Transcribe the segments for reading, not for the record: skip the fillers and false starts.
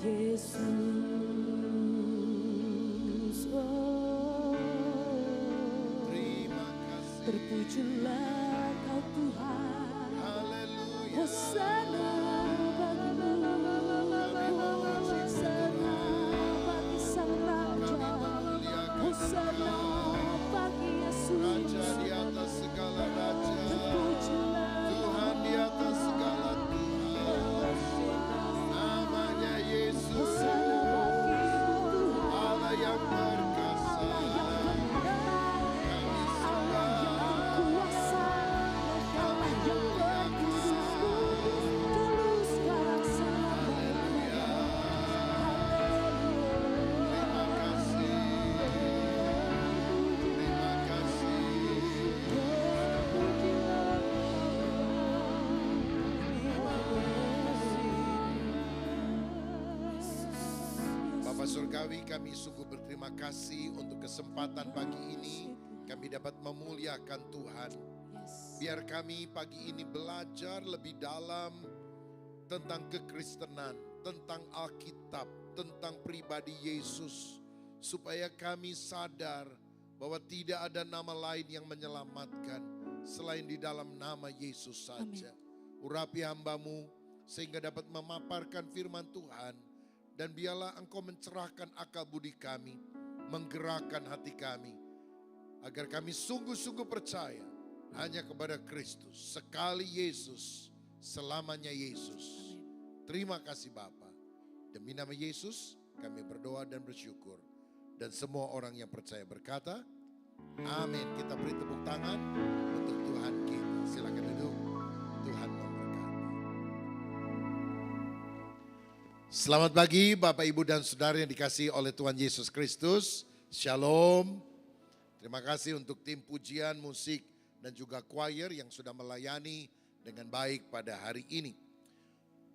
Yesus, oh, Terima kasih. terpujilah Kau Tuhan. Haleluya. Hosana bagimu, Hosana bagi Sang Raja, Hosana bagi Yesus. Raja di atas segala raja, Terpujilah Tuhan di atas segala Tuhan. Namanya Yesus, Hosana bagi Tuhan. Allah yang perkasa. Kami sembah. Kuasa Allah yang berkudus, tulus rasa. Haleluya. Terima kasih. Terima kasih. Bapak Surgawi, kami sungguh berterima kasih untuk kesempatan pagi ini kami dapat memuliakan Tuhan. Biar kami pagi ini belajar lebih dalam tentang kekristenan, tentang Alkitab, tentang pribadi Yesus. Supaya kami sadar bahwa tidak ada nama lain yang menyelamatkan selain di dalam nama Yesus saja. Urapi hamba-Mu sehingga dapat memaparkan firman Tuhan. Dan biarlah Engkau mencerahkan akal budi kami, menggerakkan hati kami. Agar kami sungguh-sungguh percaya hanya kepada Kristus. Sekali Yesus, selamanya Yesus. Terima kasih Bapa. Demi nama Yesus kami berdoa dan bersyukur. Dan semua orang yang percaya berkata, amin. Kita beri tepuk tangan untuk Tuhan kita. Silakan duduk. Tuhan memberkati. Selamat pagi Bapak Ibu dan Saudara yang dikasihi oleh Tuhan Yesus Kristus. Shalom. Terima kasih untuk tim pujian, musik dan juga choir yang sudah melayani dengan baik pada hari ini.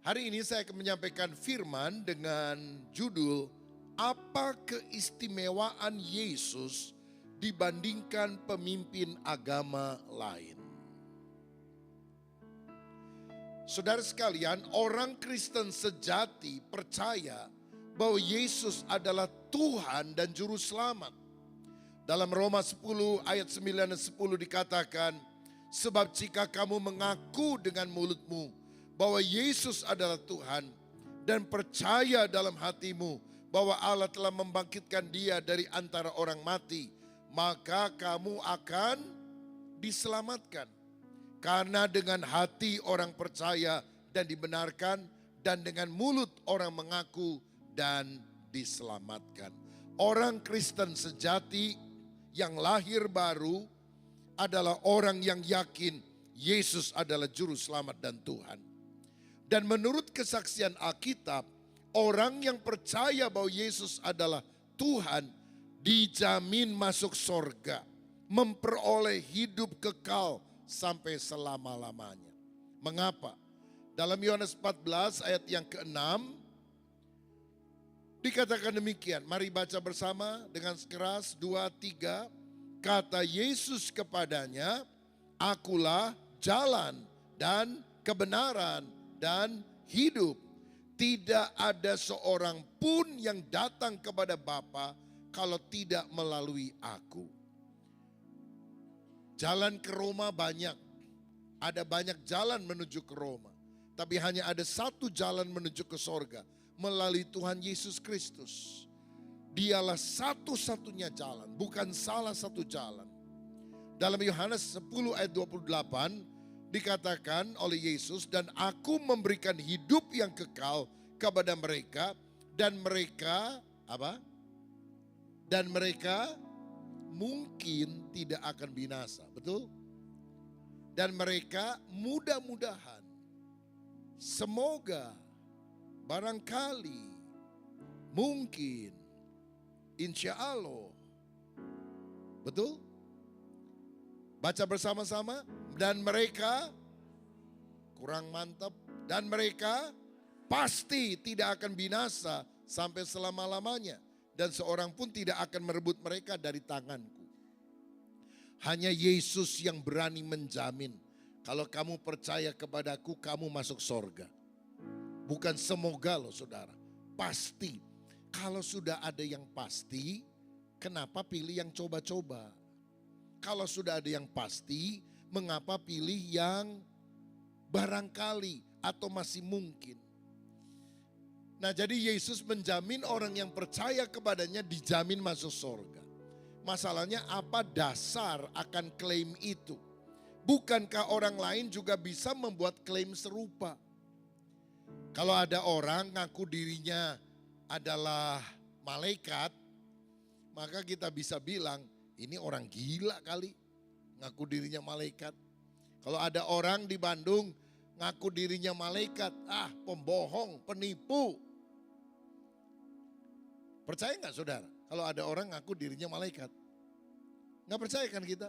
Hari ini saya akan menyampaikan firman dengan judul apa keistimewaan Yesus dibandingkan pemimpin agama lain. Saudara sekalian, orang Kristen sejati percaya bahwa Yesus adalah Tuhan dan Juru Selamat. Dalam Roma 10 ayat 9 dan 10 dikatakan, sebab jika kamu mengaku dengan mulutmu bahwa Yesus adalah Tuhan dan percaya dalam hatimu bahwa Allah telah membangkitkan Dia dari antara orang mati, maka kamu akan diselamatkan. Karena dengan hati orang percaya dan dibenarkan, dan dengan mulut orang mengaku dan diselamatkan. Orang Kristen sejati yang lahir baru adalah orang yang yakin Yesus adalah Juru Selamat dan Tuhan. Dan menurut kesaksian Alkitab, orang yang percaya bahwa Yesus adalah Tuhan dijamin masuk sorga, memperoleh hidup kekal sampai selama-lamanya. Mengapa? Dalam Yohanes 14 ayat yang ke-6 dikatakan demikian. Mari baca bersama dengan keras, 2, 3. Kata Yesus kepadanya, akulah jalan dan kebenaran dan hidup. Tidak ada seorang pun yang datang kepada Bapa kalau tidak melalui aku. Jalan ke Roma banyak. Ada banyak jalan menuju ke Roma. Tapi hanya ada satu jalan menuju ke sorga. Melalui Tuhan Yesus Kristus. Dialah satu-satunya jalan. Bukan salah satu jalan. Dalam Yohanes 10 ayat 28 dikatakan oleh Yesus, dan aku memberikan hidup yang kekal kepada mereka. Dan mereka apa? Dan mereka mungkin tidak akan binasa, betul? Dan mereka mudah-mudahan, semoga, barangkali, mungkin, insya Allah, betul? Baca bersama-sama. Dan mereka, kurang mantap, dan mereka pasti tidak akan binasa sampai selama-lamanya. Dan seorang pun tidak akan merebut mereka dari tanganku. Hanya Yesus yang berani menjamin. Kalau kamu percaya kepadaku, kamu masuk sorga. Bukan semoga loh saudara. pasti. Kalau sudah ada yang pasti, kenapa pilih yang coba-coba? Kalau sudah ada yang pasti, mengapa pilih yang barangkali atau masih mungkin? Nah, jadi Yesus menjamin orang yang percaya kepadanya dijamin masuk surga. Masalahnya apa dasar akan klaim itu? Bukankah orang lain juga bisa membuat klaim serupa? Kalau ada orang ngaku dirinya adalah malaikat, maka kita bisa bilang, ini orang gila kali, ngaku dirinya malaikat. Kalau ada orang di Bandung ngaku dirinya malaikat, pembohong, penipu. Percaya nggak saudara? Kalau ada orang ngaku dirinya malaikat. Nggak percaya kan kita?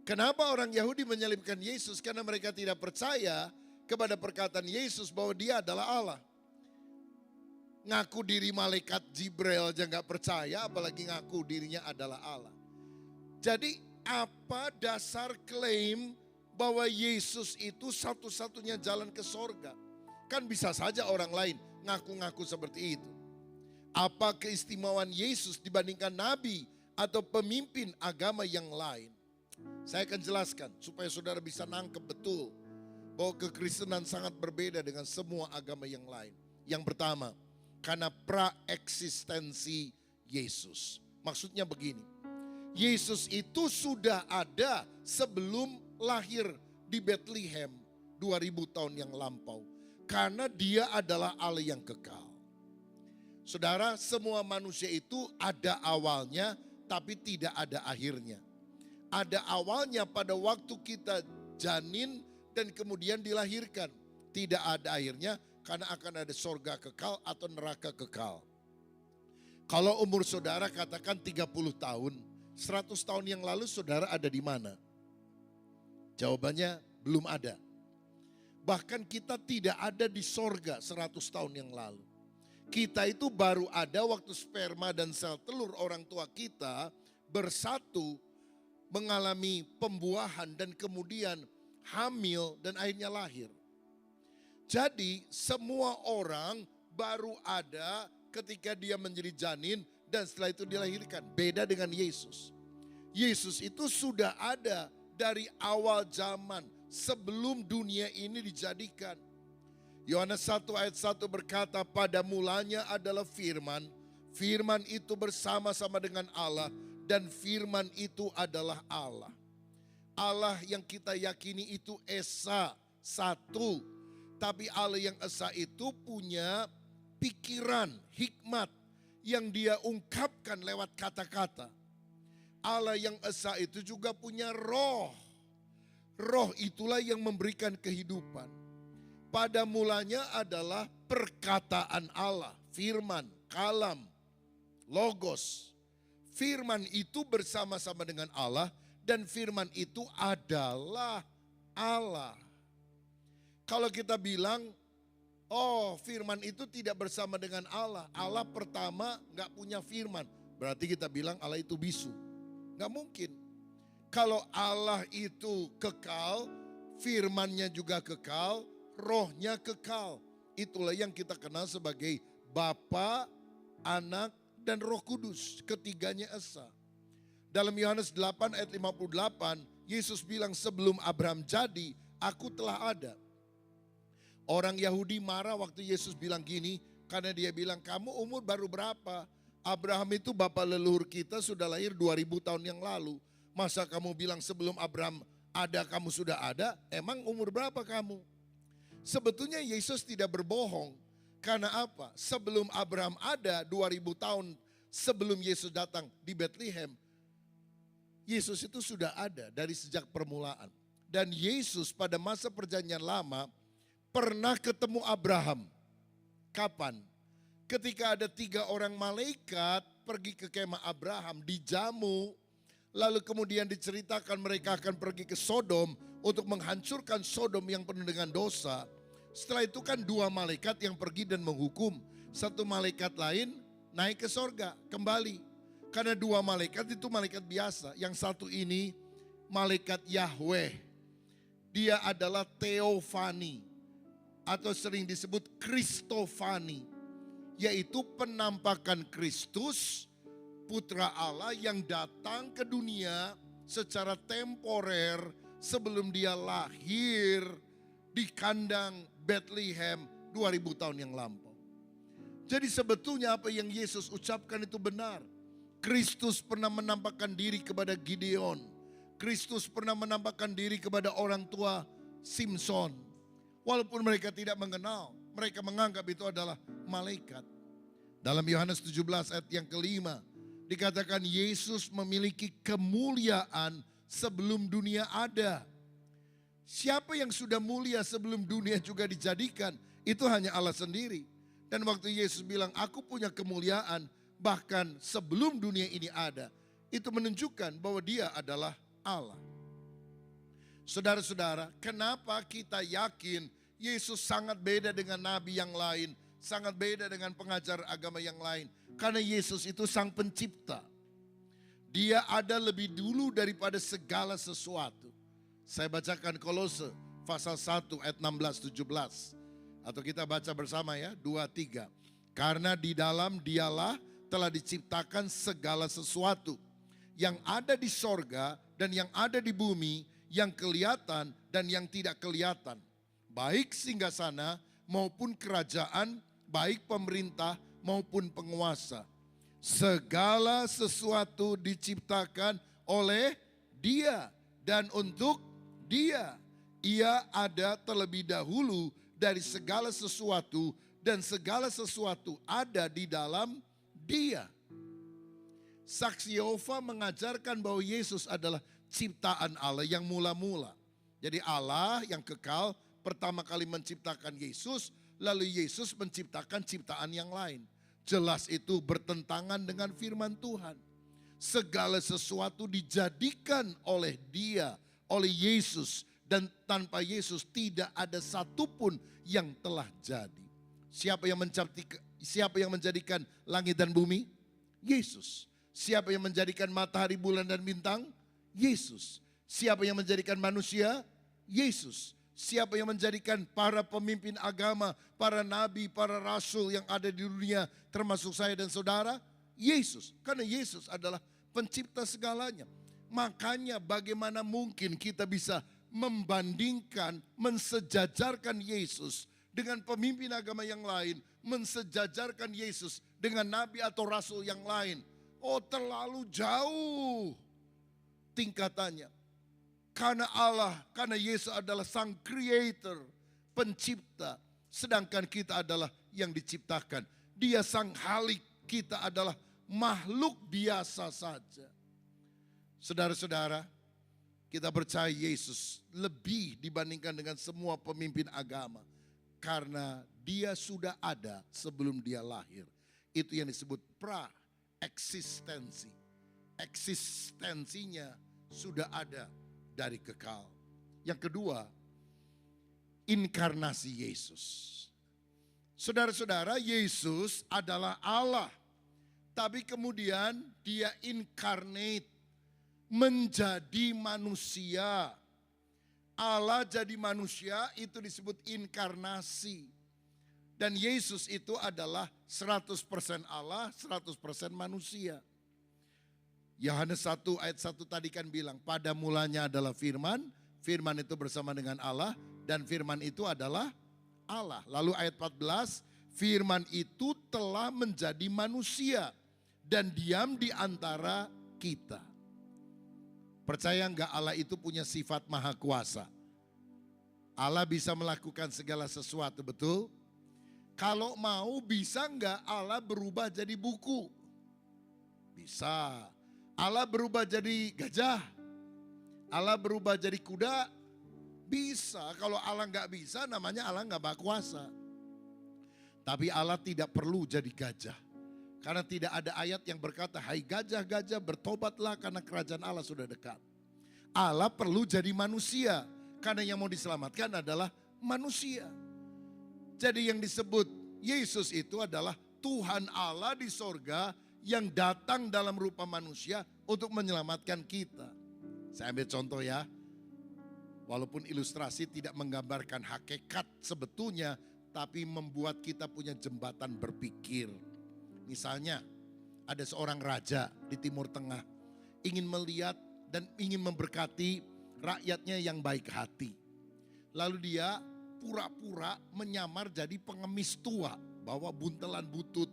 Kenapa orang Yahudi menyalibkan Yesus? Karena mereka tidak percaya kepada perkataan Yesus bahwa dia adalah Allah. Ngaku diri malaikat Jibril aja nggak percaya, apalagi ngaku dirinya adalah Allah. Jadi apa dasar klaim bahwa Yesus itu satu-satunya jalan ke sorga? Kan bisa saja orang lain ngaku-ngaku seperti itu. Apa keistimewaan Yesus dibandingkan nabi atau pemimpin agama yang lain? Saya akan jelaskan supaya saudara bisa nangkep betul bahwa kekristenan sangat berbeda dengan semua agama yang lain. Yang pertama, karena praeksistensi Yesus. Maksudnya begini, Yesus itu sudah ada sebelum lahir di Bethlehem 2000 tahun yang lampau. Karena dia adalah Allah yang kekal. Saudara, semua manusia itu ada awalnya tapi tidak ada akhirnya. Ada awalnya pada waktu kita janin dan kemudian dilahirkan. Tidak ada akhirnya karena akan ada sorga kekal atau neraka kekal. Kalau umur saudara katakan 30 tahun, 100 tahun yang lalu saudara ada di mana? Jawabannya belum ada. Bahkan kita tidak ada di sorga 100 tahun yang lalu. Kita itu baru ada waktu sperma dan sel telur orang tua kita bersatu mengalami pembuahan dan kemudian hamil dan akhirnya lahir. Jadi semua orang baru ada ketika dia menjadi janin dan setelah itu dilahirkan. Beda dengan Yesus. Yesus itu sudah ada dari awal zaman sebelum dunia ini dijadikan. Yohanes 1 ayat 1 berkata, pada mulanya adalah firman. Firman itu bersama-sama dengan Allah dan firman itu adalah Allah. Allah yang kita yakini itu Esa, satu. Tapi Allah yang Esa itu punya pikiran, hikmat yang dia ungkapkan lewat kata-kata. Allah yang Esa itu juga punya roh. Roh itulah yang memberikan kehidupan. Pada mulanya adalah perkataan Allah, firman, kalam, logos. Firman itu bersama-sama dengan Allah dan firman itu adalah Allah. Kalau kita bilang, oh firman itu tidak bersama dengan Allah. Allah pertama gak punya firman. Berarti kita bilang Allah itu bisu. Gak mungkin. Kalau Allah itu kekal, firmannya juga kekal, rohnya kekal. Itulah yang kita kenal sebagai Bapa, Anak, dan Roh Kudus. Ketiganya Esa. Dalam Yohanes 8 ayat 58, Yesus bilang sebelum Abraham jadi, aku telah ada. Orang Yahudi marah waktu Yesus bilang gini, karena dia bilang kamu umur baru berapa? Abraham itu bapak leluhur kita sudah lahir 2000 tahun yang lalu. Masa kamu bilang sebelum Abraham ada kamu sudah ada? Emang umur berapa kamu? Sebetulnya Yesus tidak berbohong. Karena apa? Sebelum Abraham ada 2000 tahun sebelum Yesus datang di Bethlehem, Yesus itu sudah ada dari sejak permulaan. Dan Yesus pada masa perjanjian lama pernah ketemu Abraham. Kapan? Ketika ada 3 orang malaikat pergi ke kemah Abraham, dijamu. Lalu kemudian diceritakan mereka akan pergi ke Sodom untuk menghancurkan Sodom yang penuh dengan dosa. Setelah itu kan 2 malaikat yang pergi dan menghukum. 1 malaikat lain naik ke sorga kembali. Karena 2 malaikat itu malaikat biasa. Yang satu ini malaikat Yahweh. Dia adalah Theophany atau sering disebut Kristofani. yaitu penampakan Kristus, Putra Allah yang datang ke dunia secara temporer sebelum dia lahir di kandang Bethlehem 2000 tahun yang lampau. Jadi sebetulnya apa yang Yesus ucapkan itu benar. Kristus pernah menampakkan diri kepada Gideon. Kristus pernah menampakkan diri kepada orang tua Simson. Walaupun mereka tidak mengenal, mereka menganggap itu adalah malaikat. Dalam Yohanes 17 ayat yang kelima, dikatakan Yesus memiliki kemuliaan sebelum dunia ada. Siapa yang sudah mulia sebelum dunia juga dijadikan, itu hanya Allah sendiri. Dan waktu Yesus bilang, aku punya kemuliaan bahkan sebelum dunia ini ada, itu menunjukkan bahwa dia adalah Allah. Saudara-saudara, kenapa kita yakin Yesus sangat beda dengan nabi yang lain, sangat beda dengan pengajar agama yang lain? Karena Yesus itu sang pencipta. Dia ada lebih dulu daripada segala sesuatu. Saya bacakan Kolose pasal 1 ayat 16-17. Atau kita baca bersama ya, 2-3. Karena di dalam dialah telah diciptakan segala sesuatu. Yang ada di sorga dan yang ada di bumi, yang kelihatan dan yang tidak kelihatan. Baik singgasana maupun kerajaan, baik pemerintah maupun penguasa. Segala sesuatu diciptakan oleh Dia dan untuk Dia. Ia ada terlebih dahulu dari segala sesuatu dan segala sesuatu ada di dalam Dia. Saksi Yehova mengajarkan bahwa Yesus adalah ciptaan Allah yang mula-mula. Jadi Allah yang kekal pertama kali menciptakan Yesus, lalu Yesus menciptakan ciptaan yang lain. Jelas itu bertentangan dengan firman Tuhan. Segala sesuatu dijadikan oleh Dia, oleh Yesus. Dan tanpa Yesus tidak ada satupun yang telah jadi. Siapa yang menjadikan langit dan bumi? Yesus. Siapa yang menjadikan matahari, bulan dan bintang? Yesus. Siapa yang menjadikan manusia? Yesus. Siapa yang menjadikan para pemimpin agama, para nabi, para rasul yang ada di dunia, termasuk saya dan saudara? Yesus. Karena Yesus adalah pencipta segalanya. Makanya bagaimana mungkin kita bisa membandingkan, mensejajarkan Yesus dengan pemimpin agama yang lain, mensejajarkan Yesus dengan nabi atau rasul yang lain. Oh, terlalu jauh tingkatannya. Karena Yesus adalah sang creator, pencipta. Sedangkan kita adalah yang diciptakan. Dia sang halik, kita adalah makhluk biasa saja. Saudara-saudara, kita percaya Yesus lebih dibandingkan dengan semua pemimpin agama. Karena dia sudah ada sebelum dia lahir. Itu yang disebut pra-eksistensi. Eksistensinya sudah ada dari kekal. Yang kedua, inkarnasi Yesus. Saudara-saudara, Yesus adalah Allah. Tapi kemudian dia incarnate, menjadi manusia. Allah jadi manusia itu disebut inkarnasi. Dan Yesus itu adalah 100% Allah, 100% manusia. Yohanes 1 ayat 1 tadi kan bilang, pada mulanya adalah firman, firman itu bersama dengan Allah, dan firman itu adalah Allah. Lalu ayat 14, firman itu telah menjadi manusia dan diam di antara kita. Percaya enggak Allah itu punya sifat maha kuasa? Allah bisa melakukan segala sesuatu, betul? Kalau mau bisa enggak Allah berubah jadi buku? Bisa. Allah berubah jadi gajah? Allah berubah jadi kuda? Bisa. Kalau Allah enggak bisa namanya Allah enggak berkuasa. Tapi Allah tidak perlu jadi gajah. Karena tidak ada ayat yang berkata, hai gajah-gajah bertobatlah karena kerajaan Allah sudah dekat. Allah perlu jadi manusia. Karena yang mau diselamatkan adalah manusia. Jadi yang disebut Yesus itu adalah Tuhan Allah di sorga yang datang dalam rupa manusia untuk menyelamatkan kita. Saya ambil contoh ya. Walaupun ilustrasi tidak menggambarkan hakikat sebetulnya tapi membuat kita punya jembatan berpikir. Misalnya, ada seorang raja di Timur Tengah ingin melihat dan ingin memberkati rakyatnya yang baik hati. Lalu dia pura-pura menyamar jadi pengemis tua, bawa buntelan butut,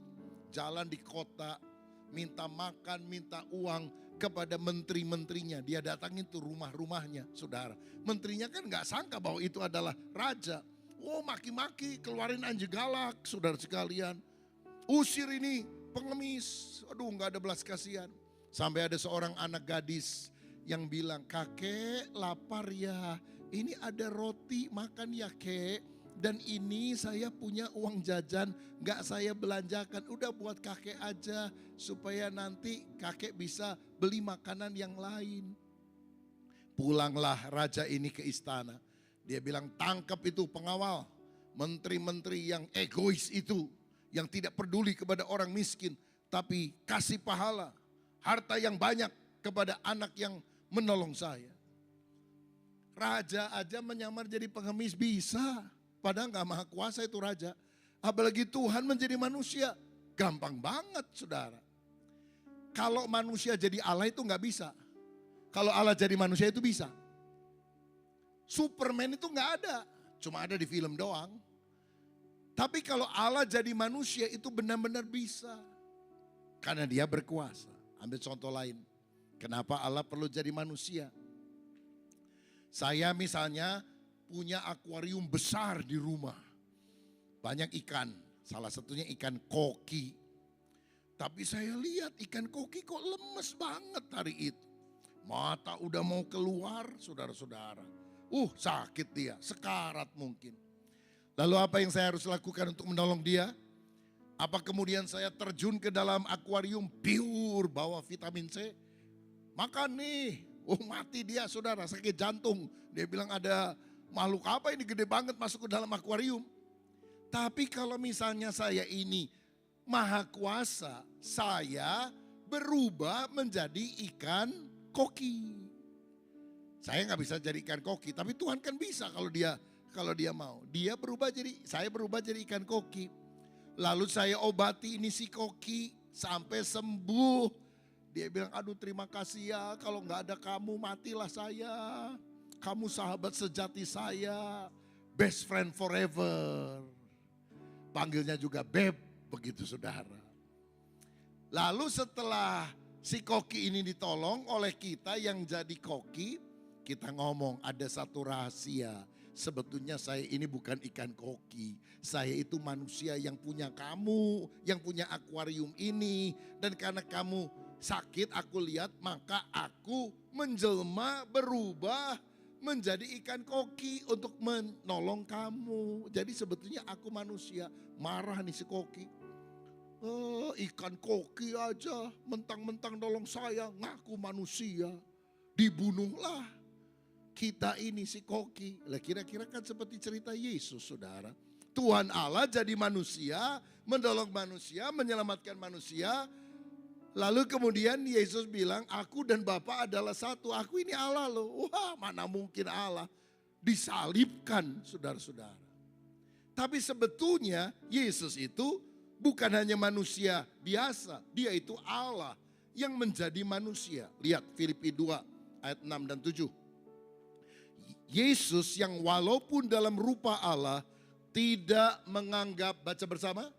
jalan di kota, minta makan, minta uang kepada menteri-menterinya. Dia datangin tuh rumah-rumahnya, saudara. Menterinya kan gak sangka bahwa itu adalah raja. Oh, maki-maki, keluarin anjing galak, saudara sekalian. Usir ini pengemis, aduh gak ada belas kasihan. Sampai ada seorang anak gadis yang bilang, kakek lapar ya, ini ada roti makan ya kek. Dan ini saya punya uang jajan, gak saya belanjakan, udah buat kakek aja. Supaya nanti kakek bisa beli makanan yang lain. Pulanglah raja ini ke istana. Dia bilang, tangkap itu pengawal, menteri-menteri yang egois itu, yang tidak peduli kepada orang miskin, tapi kasih pahala, harta yang banyak kepada anak yang menolong saya. Raja aja menyamar jadi pengemis bisa, padahal gak maha kuasa itu raja. Apalagi Tuhan menjadi manusia, gampang banget saudara. Kalau manusia jadi Allah itu gak bisa. Kalau Allah jadi manusia itu bisa. Superman itu gak ada, cuma ada di film doang. Tapi kalau Allah jadi manusia itu benar-benar bisa. Karena dia berkuasa. Ambil contoh lain. Kenapa Allah perlu jadi manusia? Saya misalnya punya akuarium besar di rumah. Banyak ikan, salah satunya ikan koki. Tapi saya lihat ikan koki kok lemes banget hari itu. Mata udah mau keluar saudara-saudara. Sakit dia, sekarat mungkin. Lalu apa yang saya harus lakukan untuk menolong dia? Apa kemudian saya terjun ke dalam akuarium pure bawa vitamin C? Makan nih, mati dia saudara, sakit jantung. Dia bilang ada makhluk apa ini gede banget masuk ke dalam akuarium. Tapi kalau misalnya saya ini maha kuasa, saya berubah menjadi ikan koki. Saya nggak bisa jadi ikan koki, tapi Tuhan kan bisa kalau dia mau. Saya berubah jadi ikan koki. Lalu saya obati ini si koki sampai sembuh. Dia bilang, aduh terima kasih ya, kalau nggak ada kamu matilah saya. Kamu sahabat sejati saya, best friend forever. Panggilnya juga Beb, begitu saudara. Lalu setelah si koki ini ditolong oleh kita yang jadi koki, kita ngomong ada satu rahasia. Sebetulnya saya ini bukan ikan koki. Saya itu manusia yang punya kamu, yang punya akuarium ini. Dan karena kamu sakit aku lihat, maka aku menjelma berubah menjadi ikan koki untuk menolong kamu. Jadi sebetulnya aku manusia. Marah nih si koki. Ikan koki aja mentang-mentang nolong saya, ngaku manusia. Dibunuhlah kita ini si koki. Lah kira-kira kan seperti cerita Yesus saudara. Tuhan Allah jadi manusia, menolong manusia, menyelamatkan manusia. Lalu kemudian Yesus bilang, aku dan Bapa adalah satu. Aku ini Allah loh. Wah, mana mungkin Allah. Disalibkan saudara-saudara. Tapi sebetulnya Yesus itu bukan hanya manusia biasa. Dia itu Allah yang menjadi manusia. Lihat Filipi 2 ayat 6 dan 7. Yesus yang walaupun dalam rupa Allah tidak menganggap, baca bersama,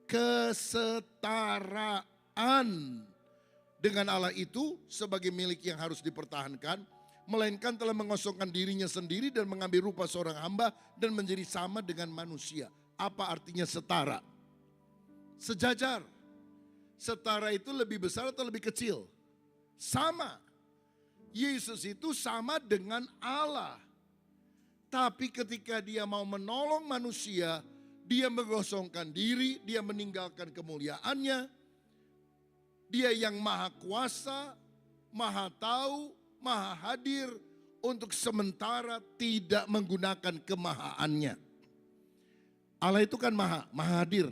kesetaraan dengan Allah itu sebagai milik yang harus dipertahankan, melainkan telah mengosongkan dirinya sendiri dan mengambil rupa seorang hamba dan menjadi sama dengan manusia. Apa artinya setara? Sejajar. Setara itu lebih besar atau lebih kecil? Sama. Yesus itu sama dengan Allah. Tapi ketika dia mau menolong manusia, dia mengosongkan diri, dia meninggalkan kemuliaannya. Dia yang maha kuasa, maha tahu, maha hadir untuk sementara tidak menggunakan kemahaannya. Allah itu kan maha hadir.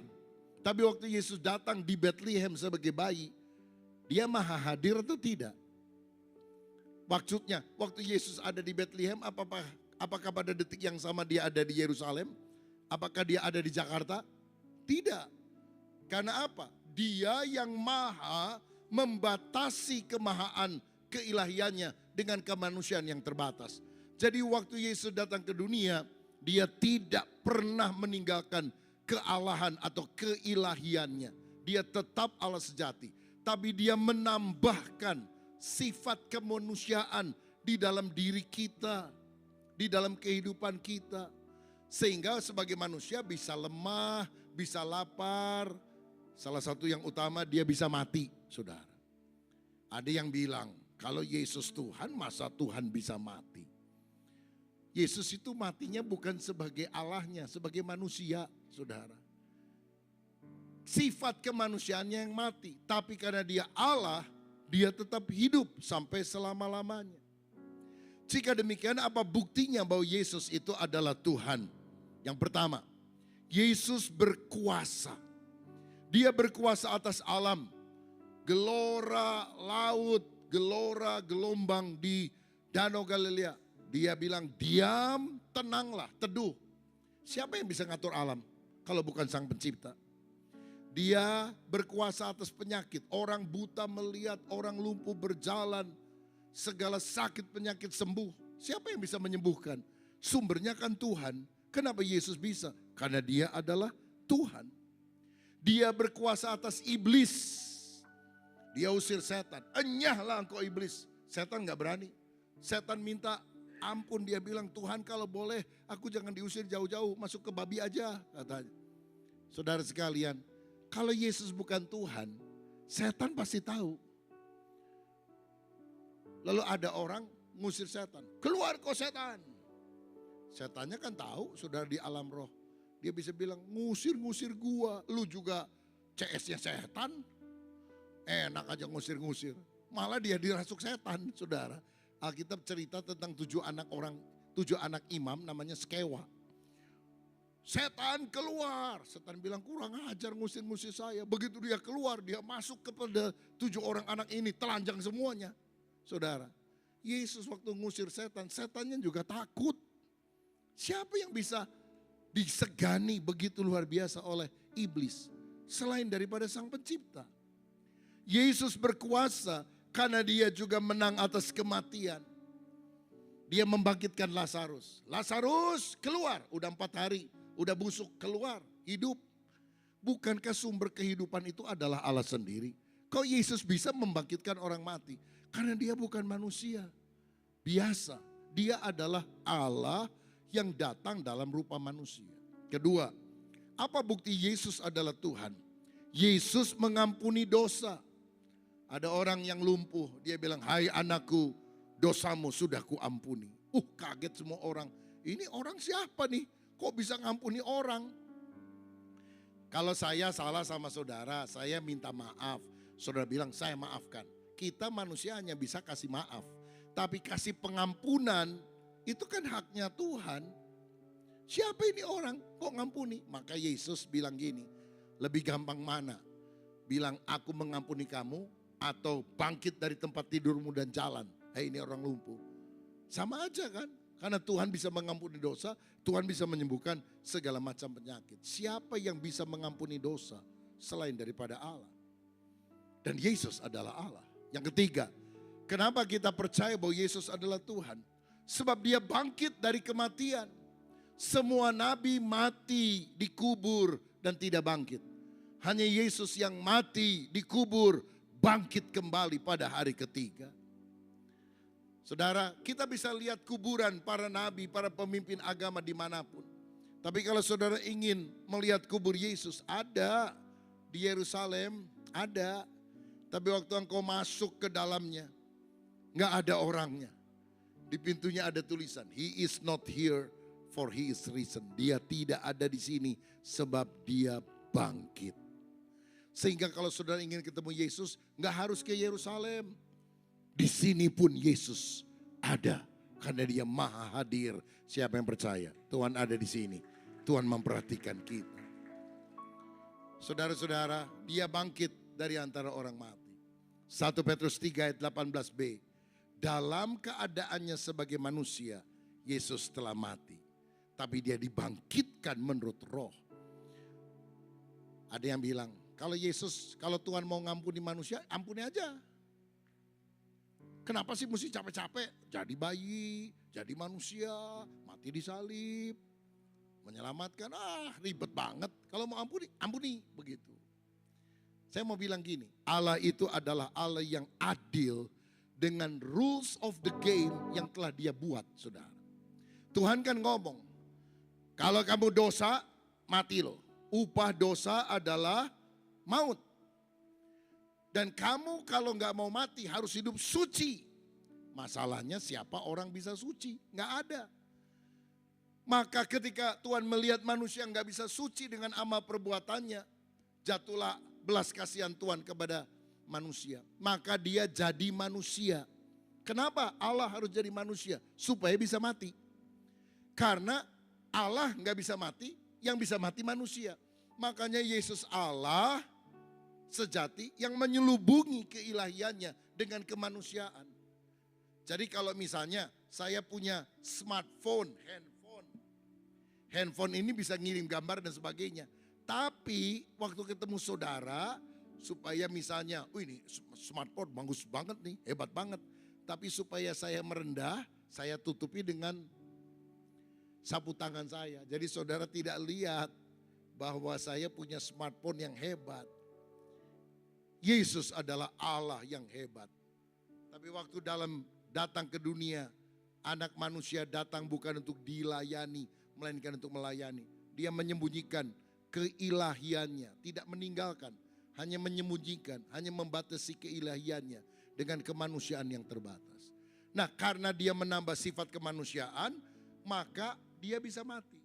Tapi waktu Yesus datang di Bethlehem sebagai bayi, dia maha hadir atau tidak? Maksudnya waktu Yesus ada di Bethlehem, apakah pada detik yang sama dia ada di Yerusalem? Apakah dia ada di Jakarta? Tidak. Karena apa? Dia yang maha membatasi kemahaan keilahiannya dengan kemanusiaan yang terbatas. Jadi waktu Yesus datang ke dunia, dia tidak pernah meninggalkan kealahan atau keilahiannya. Dia tetap Allah sejati. Tapi dia menambahkan sifat kemanusiaan di dalam diri kita, di dalam kehidupan kita. Sehingga sebagai manusia bisa lemah, bisa lapar. Salah satu yang utama dia bisa mati, saudara. Ada yang bilang, kalau Yesus Tuhan, masa Tuhan bisa mati? Yesus itu matinya bukan sebagai Allahnya, sebagai manusia, saudara. Sifat kemanusiaannya yang mati, tapi karena dia Allah, dia tetap hidup sampai selama-lamanya. Jika demikian, apa buktinya bahwa Yesus itu adalah Tuhan? Yang pertama, Yesus berkuasa. Dia berkuasa atas alam, gelora laut, gelora gelombang di Danau Galilea. Dia bilang, diam, tenanglah, teduh. Siapa yang bisa ngatur alam kalau bukan Sang Pencipta? Dia berkuasa atas penyakit. Orang buta melihat, orang lumpuh berjalan, segala sakit penyakit sembuh. Siapa yang bisa menyembuhkan? Sumbernya kan Tuhan. Kenapa Yesus bisa? Karena dia adalah Tuhan. Dia berkuasa atas iblis. Dia usir setan. Enyahlah engkau iblis. Setan gak berani. Setan minta ampun. Dia bilang, Tuhan kalau boleh aku jangan diusir jauh-jauh. Masuk ke babi aja katanya. Saudara sekalian, kalau Yesus bukan Tuhan, setan pasti tahu. Lalu ada orang ngusir setan. Keluar kau setan. Setannya kan tahu, saudara, di alam roh. Dia bisa bilang, ngusir-ngusir gua. Lu juga CS-nya setan. Enak aja ngusir-ngusir. Malah dia dirasuk setan, saudara. Alkitab cerita tentang 7 anak imam namanya Skewa. Setan keluar. Setan bilang, kurang ajar ngusir-ngusir saya. Begitu dia keluar, dia masuk kepada 7 orang anak ini. Telanjang semuanya. Saudara, Yesus waktu ngusir setan, setannya juga takut. Siapa yang bisa disegani begitu luar biasa oleh iblis selain daripada Sang Pencipta? Yesus berkuasa karena dia juga menang atas kematian. Dia membangkitkan Lazarus. Lazarus keluar, udah 4 hari, udah busuk, keluar, hidup. Bukankah sumber kehidupan itu adalah Allah sendiri? Kok Yesus bisa membangkitkan orang mati? Karena dia bukan manusia biasa. Dia adalah Allah yang datang dalam rupa manusia. Kedua, apa bukti Yesus adalah Tuhan? Yesus mengampuni dosa. Ada orang yang lumpuh, dia bilang, hai anakku, dosamu sudah kuampuni. Kaget semua orang. Ini orang siapa nih? Kok bisa ngampuni orang? Kalau saya salah sama saudara, saya minta maaf. Saudara bilang, saya maafkan. Kita manusia hanya bisa kasih maaf. Tapi kasih pengampunan, itu kan haknya Tuhan. Siapa ini orang kok ngampuni? Maka Yesus bilang gini, lebih gampang mana? Bilang aku mengampuni kamu atau bangkit dari tempat tidurmu dan jalan. Ini orang lumpuh. Sama aja kan? Karena Tuhan bisa mengampuni dosa, Tuhan bisa menyembuhkan segala macam penyakit. Siapa yang bisa mengampuni dosa selain daripada Allah? Dan Yesus adalah Allah. Yang ketiga, kenapa kita percaya bahwa Yesus adalah Tuhan? Sebab dia bangkit dari kematian. Semua nabi mati, dikubur dan tidak bangkit. Hanya Yesus yang mati, dikubur, bangkit kembali pada hari ketiga. Saudara, kita bisa lihat kuburan para nabi, para pemimpin agama dimanapun. Tapi kalau saudara ingin melihat kubur Yesus, ada di Yerusalem, ada. Tapi waktu engkau masuk ke dalamnya, gak ada orangnya. Di pintunya ada tulisan, He is not here for He is risen. Dia tidak ada di sini sebab dia bangkit. Sehingga kalau saudara ingin ketemu Yesus, gak harus ke Yerusalem. Di sini pun Yesus ada karena dia maha hadir. Siapa yang percaya? Tuhan ada di sini. Tuhan memperhatikan kita. Saudara-saudara, dia bangkit dari antara orang mati. 1 Petrus 3 ayat 18b. Dalam keadaannya sebagai manusia, Yesus telah mati. tapi dia dibangkitkan menurut roh. Ada yang bilang, kalau Tuhan mau ngampuni manusia, ampuni aja. Kenapa sih mesti capek-capek? Jadi bayi, jadi manusia, mati disalib, menyelamatkan. Ribet banget. Kalau mau ampuni, ampuni. Begitu. Saya mau bilang gini, Allah itu adalah Allah yang adil dengan rules of the game yang telah dia buat, saudara. Tuhan kan ngomong, kalau kamu dosa, mati loh. Upah dosa adalah maut. Dan kamu kalau nggak mau mati harus hidup suci. Masalahnya siapa orang bisa suci? Nggak ada. Maka ketika Tuhan melihat manusia nggak bisa suci dengan amal perbuatannya, jatuhlah belas kasihan Tuhan kepada manusia. Maka dia jadi manusia. Kenapa Allah harus jadi manusia? Supaya bisa mati. Karena Allah nggak bisa mati, yang bisa mati manusia. Makanya Yesus Allah sejati yang menyelubungi keilahiannya dengan kemanusiaan. Jadi kalau misalnya saya punya smartphone, handphone ini bisa ngirim gambar dan sebagainya. Tapi waktu ketemu saudara, supaya misalnya, ini smartphone bagus banget nih, hebat banget. Tapi supaya saya merendah, saya tutupi dengan sapu tangan saya. Jadi saudara tidak lihat bahwa saya punya smartphone yang hebat. Yesus adalah Allah yang hebat. Tapi waktu datang ke dunia, anak manusia datang bukan untuk dilayani, melainkan untuk melayani. Dia menyembunyikan keilahiannya, tidak meninggalkan, hanya menyembunyikan, hanya membatasi keilahiannya dengan kemanusiaan yang terbatas. Nah, karena dia menambah sifat kemanusiaan, maka dia bisa mati.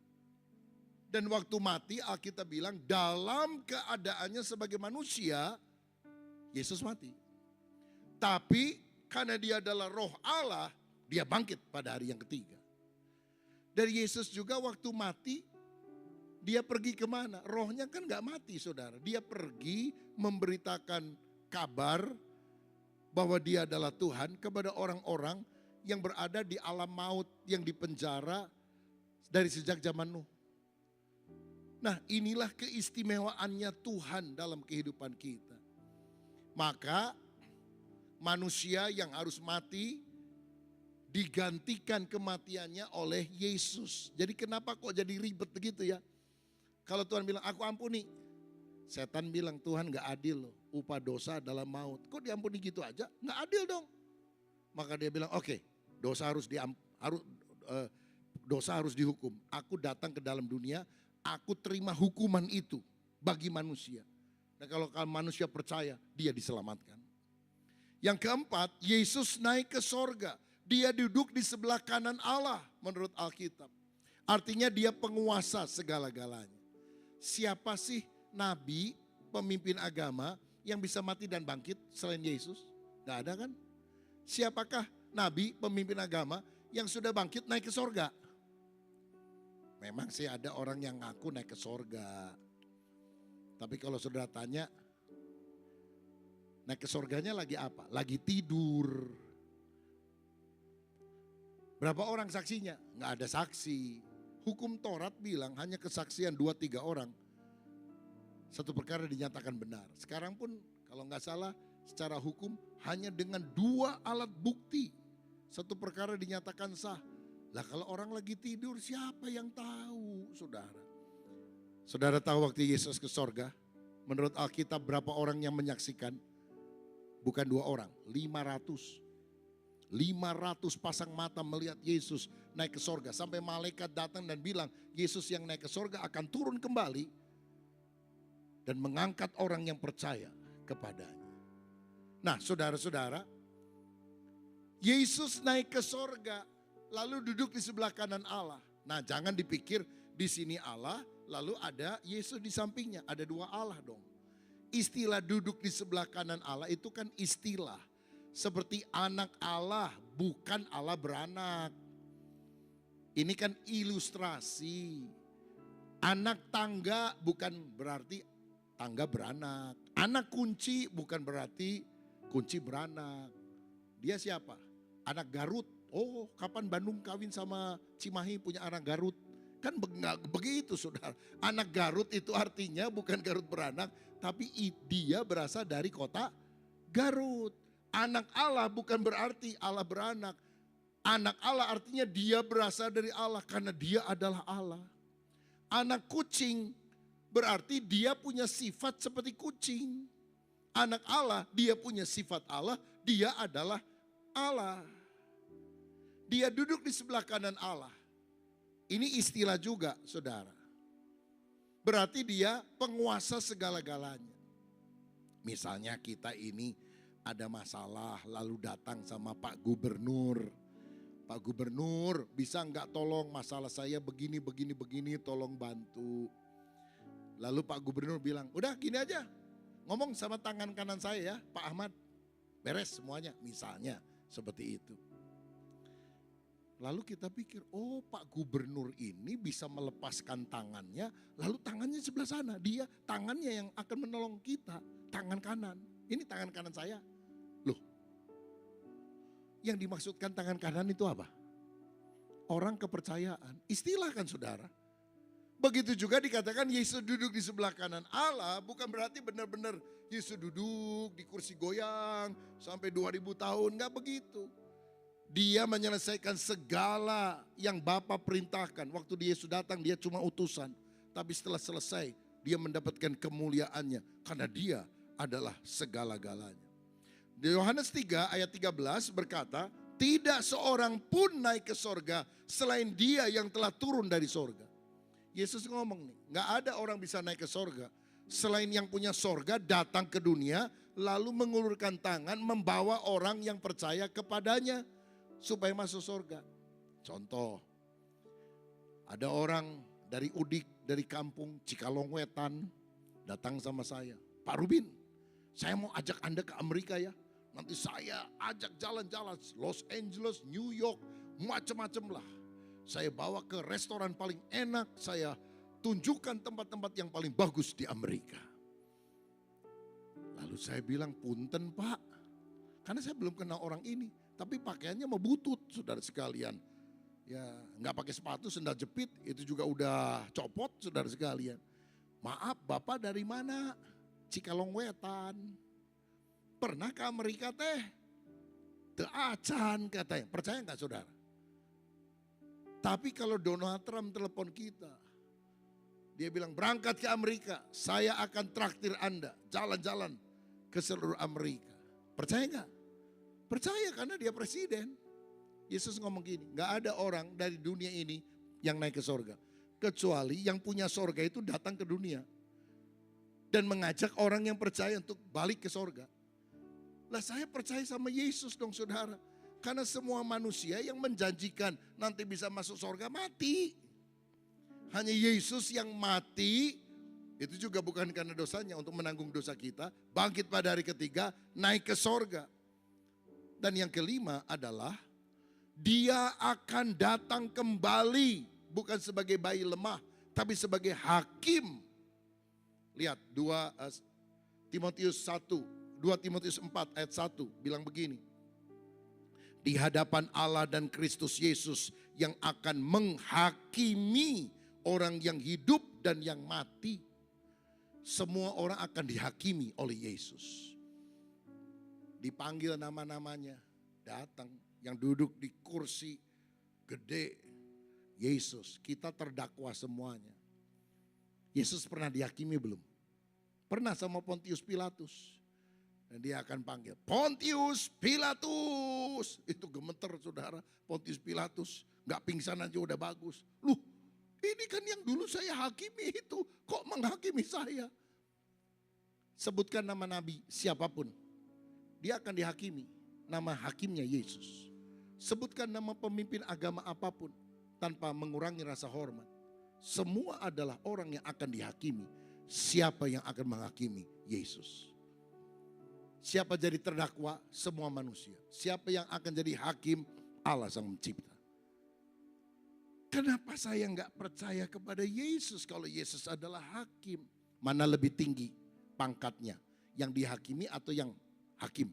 Dan waktu mati Alkitab bilang dalam keadaannya sebagai manusia, Yesus mati. Tapi karena dia adalah roh Allah, dia bangkit pada hari yang ketiga. Dari Yesus juga waktu mati, dia pergi kemana? Rohnya kan gak mati saudara. Dia pergi memberitakan kabar bahwa dia adalah Tuhan kepada orang-orang yang berada di alam maut, yang dipenjara dari sejak zaman Nuh. Nah, inilah keistimewaannya Tuhan dalam kehidupan kita. Maka manusia yang harus mati digantikan kematiannya oleh Yesus. Jadi kenapa kok jadi ribet begitu ya? Kalau Tuhan bilang aku ampuni, setan bilang Tuhan gak adil loh, upah dosa adalah maut. Kok diampuni gitu aja? Gak adil dong. Maka dia bilang oke, dosa harus dihukum. Aku datang ke dalam dunia, aku terima hukuman itu bagi manusia. Dan kalau manusia percaya, dia diselamatkan. Yang keempat, Yesus naik ke sorga. Dia duduk di sebelah kanan Allah menurut Alkitab. Artinya dia penguasa segala-galanya. Siapa sih nabi, pemimpin agama yang bisa mati dan bangkit selain Yesus? Gak ada kan? Siapakah nabi, pemimpin agama yang sudah bangkit naik ke sorga? Memang sih ada orang yang ngaku naik ke sorga. Tapi kalau saudara tanya, naik ke sorganya lagi apa? Lagi tidur. Berapa orang saksinya? Nggak ada saksi. Hukum Taurat bilang hanya kesaksian 2-3 orang. Satu perkara dinyatakan benar. Sekarang pun kalau nggak salah secara hukum hanya dengan 2 alat bukti. Satu perkara dinyatakan sah. Lah kalau orang lagi tidur siapa yang tahu saudara? Saudara tahu waktu Yesus ke sorga, menurut Alkitab berapa orang yang menyaksikan? Bukan 2 orang, 500. 500 pasang mata melihat Yesus naik ke sorga. Sampai malaikat datang dan bilang, Yesus yang naik ke sorga akan turun kembali dan mengangkat orang yang percaya kepadanya. Nah saudara-saudara, Yesus naik ke sorga, lalu duduk di sebelah kanan Allah. Nah jangan dipikir di sini Allah, lalu ada Yesus di sampingnya. Ada 2 Allah dong. Istilah duduk di sebelah kanan Allah itu kan istilah. Seperti anak Allah, bukan Allah beranak. Ini kan ilustrasi. Anak tangga bukan berarti tangga beranak. Anak kunci bukan berarti kunci beranak. Dia siapa? Anak Garut. Oh, kapan Bandung kawin sama Cimahi punya anak Garut? Kan nggak begitu saudara. Anak Garut itu artinya bukan Garut beranak, tapi dia berasal dari kota Garut. Anak Allah bukan berarti Allah beranak. Anak Allah artinya dia berasal dari Allah karena dia adalah Allah. Anak kucing berarti dia punya sifat seperti kucing. Anak Allah, dia punya sifat Allah, dia adalah Allah. Dia duduk di sebelah kanan Allah. Ini istilah juga saudara. Berarti dia penguasa segala-galanya. Misalnya kita ini ada masalah lalu datang sama Pak Gubernur. Pak Gubernur bisa enggak tolong masalah saya begini, tolong bantu. Lalu Pak Gubernur bilang, udah gini aja. Ngomong sama tangan kanan saya ya Pak Ahmad. Beres semuanya misalnya seperti itu. Lalu kita pikir, oh Pak Gubernur ini bisa melepaskan tangannya, lalu tangannya sebelah sana. Dia tangannya yang akan menolong kita, tangan kanan. Ini tangan kanan saya. Loh, yang dimaksudkan tangan kanan itu apa? Orang kepercayaan, istilah kan saudara. Begitu juga dikatakan Yesus duduk di sebelah kanan Allah, bukan berarti benar-benar Yesus duduk di kursi goyang sampai 2000 tahun, enggak begitu. Dia menyelesaikan segala yang Bapa perintahkan. Waktu Yesus datang dia cuma utusan. Tapi setelah selesai dia mendapatkan kemuliaannya. Karena dia adalah segala-galanya. Di Yohanes 3 ayat 13 berkata, tidak seorang pun naik ke sorga selain dia yang telah turun dari sorga. Yesus ngomong nih, gak ada orang bisa naik ke sorga. Selain yang punya sorga datang ke dunia lalu mengulurkan tangan membawa orang yang percaya kepadanya. Supaya masuk surga. Contoh, ada orang dari Udik, dari kampung Cikalongwetan datang sama saya. Pak Rubin, saya mau ajak Anda ke Amerika ya. Nanti saya ajak jalan-jalan Los Angeles, New York, macam-macam lah. Saya bawa ke restoran paling enak, saya tunjukkan tempat-tempat yang paling bagus di Amerika. Lalu saya bilang, punten Pak, karena saya belum kenal orang ini. Tapi pakaiannya mau butut saudara sekalian. Ya nggak pakai sepatu, sendal jepit, itu juga udah copot saudara sekalian. Maaf Bapak dari mana? Cikalongwetan. Pernah ke Amerika teh? Acan katanya, percaya nggak saudara? Tapi kalau Donald Trump telepon kita, dia bilang berangkat ke Amerika, saya akan traktir Anda jalan-jalan ke seluruh Amerika. Percaya nggak? Percaya karena dia presiden. Yesus ngomong gini, gak ada orang dari dunia ini yang naik ke sorga. Kecuali yang punya sorga itu datang ke dunia. Dan mengajak orang yang percaya untuk balik ke sorga. Lah saya percaya sama Yesus dong saudara. Karena semua manusia yang menjanjikan nanti bisa masuk sorga mati. Hanya Yesus yang mati, itu juga bukan karena dosanya untuk menanggung dosa kita. Bangkit pada hari ketiga, naik ke sorga. Dan yang kelima adalah dia akan datang kembali bukan sebagai bayi lemah tapi sebagai hakim. Lihat 2 Timotius 4 ayat 1 bilang begini. Di hadapan Allah dan Kristus Yesus yang akan menghakimi orang yang hidup dan yang mati. Semua orang akan dihakimi oleh Yesus. Dipanggil nama-namanya, datang. Yang duduk di kursi gede, Yesus. Kita terdakwa semuanya. Yesus pernah dihakimi belum? Pernah sama Pontius Pilatus. Dan dia akan panggil, Pontius Pilatus. Itu gemeter saudara, Pontius Pilatus. Gak pingsan aja udah bagus. Loh, ini kan yang dulu saya hakimi itu. Kok menghakimi saya? Sebutkan nama nabi siapapun. Dia akan dihakimi, nama hakimnya Yesus. Sebutkan nama pemimpin agama apapun tanpa mengurangi rasa hormat. Semua adalah orang yang akan dihakimi. Siapa yang akan menghakimi? Yesus. Siapa jadi terdakwa? Semua manusia. Siapa yang akan jadi hakim? Allah sang mencipta. Kenapa saya nggak percaya kepada Yesus kalau Yesus adalah hakim? Mana lebih tinggi pangkatnya? Yang dihakimi atau yang hakim?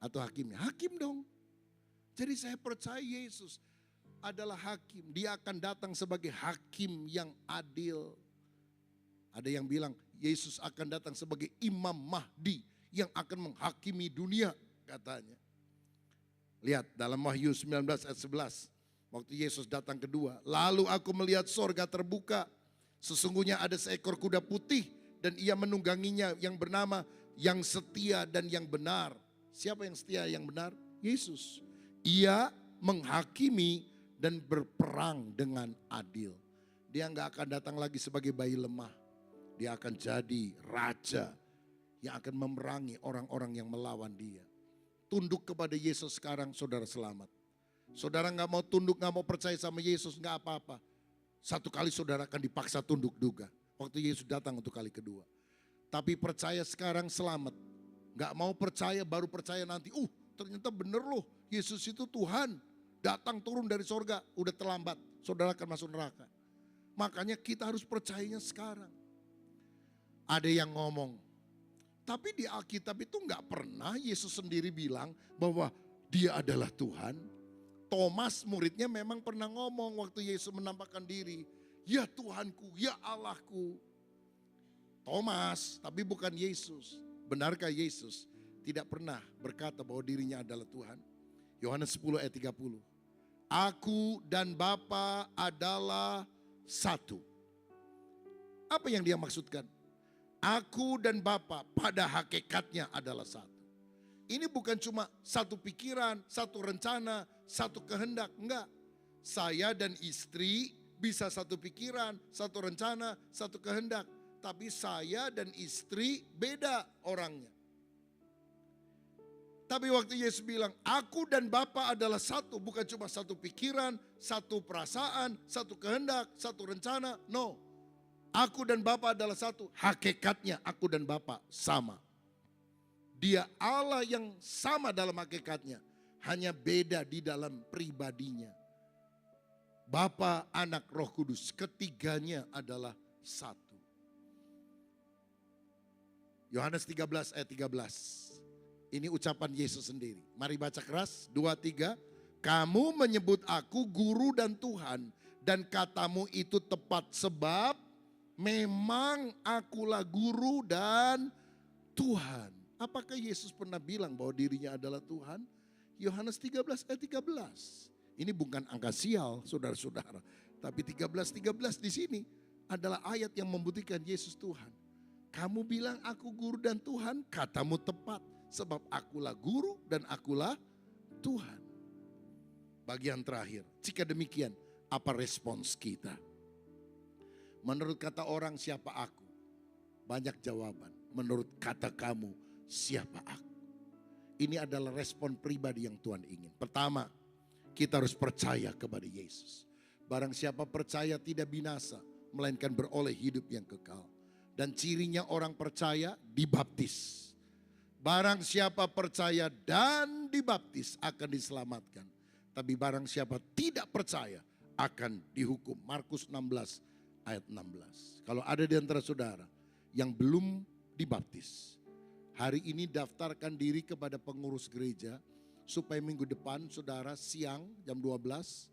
Atau hakimnya? Hakim dong. Jadi saya percaya Yesus. adalah hakim. Dia akan datang sebagai hakim yang adil. Ada yang bilang Yesus akan datang sebagai Imam Mahdi yang akan menghakimi dunia katanya. Lihat dalam Wahyu 19 ayat 11. Waktu Yesus datang kedua. Lalu aku melihat sorga terbuka. Sesungguhnya ada seekor kuda putih dan ia menungganginya yang bernama yang setia dan yang benar. Siapa yang setia yang benar? Yesus. Ia menghakimi dan berperang dengan adil. Dia nggak akan datang lagi sebagai bayi lemah. Dia akan jadi raja yang akan memerangi orang-orang yang melawan dia. Tunduk kepada Yesus sekarang, saudara selamat. Saudara nggak mau tunduk, nggak mau percaya sama Yesus, nggak apa-apa. Satu kali saudara akan dipaksa tunduk juga. Waktu Yesus datang untuk kali kedua. Tapi percaya sekarang selamat. Nggak mau percaya, baru percaya nanti. Ternyata bener loh, Yesus itu Tuhan. Datang turun dari sorga, udah terlambat. Saudara akan masuk neraka. Makanya kita harus percayanya sekarang. Ada yang ngomong, tapi di Alkitab itu nggak pernah Yesus sendiri bilang bahwa dia adalah Tuhan. Thomas muridnya memang pernah ngomong waktu Yesus menampakkan diri. Ya Tuhanku, ya Allahku. Thomas, tapi bukan Yesus. Benarkah Yesus tidak pernah berkata bahwa dirinya adalah Tuhan? Yohanes 10 ayat 30. Aku dan Bapa adalah satu. Apa yang dia maksudkan? Aku dan Bapa pada hakikatnya adalah satu. Ini bukan cuma satu pikiran, satu rencana, satu kehendak. Enggak. Saya dan istri bisa satu pikiran, satu rencana, satu kehendak. Tapi saya dan istri beda orangnya. Tapi waktu Yesus bilang, aku dan Bapa adalah satu. Bukan cuma satu pikiran, satu perasaan, satu kehendak, satu rencana. No. Aku dan Bapa adalah satu. Hakikatnya aku dan Bapa sama. Dia Allah yang sama dalam hakikatnya. Hanya beda di dalam pribadinya. Bapa, Anak, Roh Kudus. Ketiganya adalah satu. Yohanes 13 ayat 13. Ini ucapan Yesus sendiri. Mari baca keras. 2, 3. Kamu menyebut aku guru dan Tuhan. Dan katamu itu tepat sebab memang akulah guru dan Tuhan. Apakah Yesus pernah bilang bahwa dirinya adalah Tuhan? Yohanes 13 ayat 13. Ini bukan angka sial saudara-saudara. Tapi 13 di sini adalah ayat yang membuktikan Yesus Tuhan. Kamu bilang aku guru dan Tuhan, katamu tepat. Sebab akulah guru dan akulah Tuhan. Bagian terakhir, jika demikian apa respons kita? Menurut kata orang siapa aku? Banyak jawaban. Menurut kata kamu siapa aku? Ini adalah respon pribadi yang Tuhan ingin. Pertama, kita harus percaya kepada Yesus. Barang siapa percaya tidak binasa, melainkan beroleh hidup yang kekal. Dan cirinya orang percaya dibaptis. Barang siapa percaya dan dibaptis akan diselamatkan. Tapi barang siapa tidak percaya akan dihukum. Markus 16 ayat 16. Kalau ada di antara saudara yang belum dibaptis, hari ini daftarkan diri kepada pengurus gereja supaya minggu depan saudara siang jam 12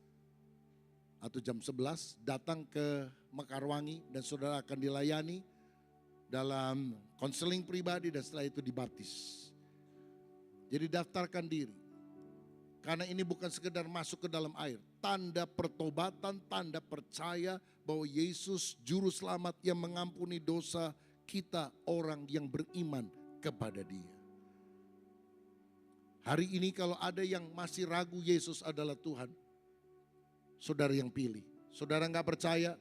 atau jam 11 datang ke Mekarwangi dan saudara akan dilayani dalam konseling pribadi dan setelah itu dibaptis. Jadi daftarkan diri. Karena ini bukan sekedar masuk ke dalam air. Tanda pertobatan, tanda percaya bahwa Yesus juru selamat yang mengampuni dosa kita orang yang beriman kepada Dia. Hari ini kalau ada yang masih ragu Yesus adalah Tuhan, saudara yang pilih. Saudara nggak percaya,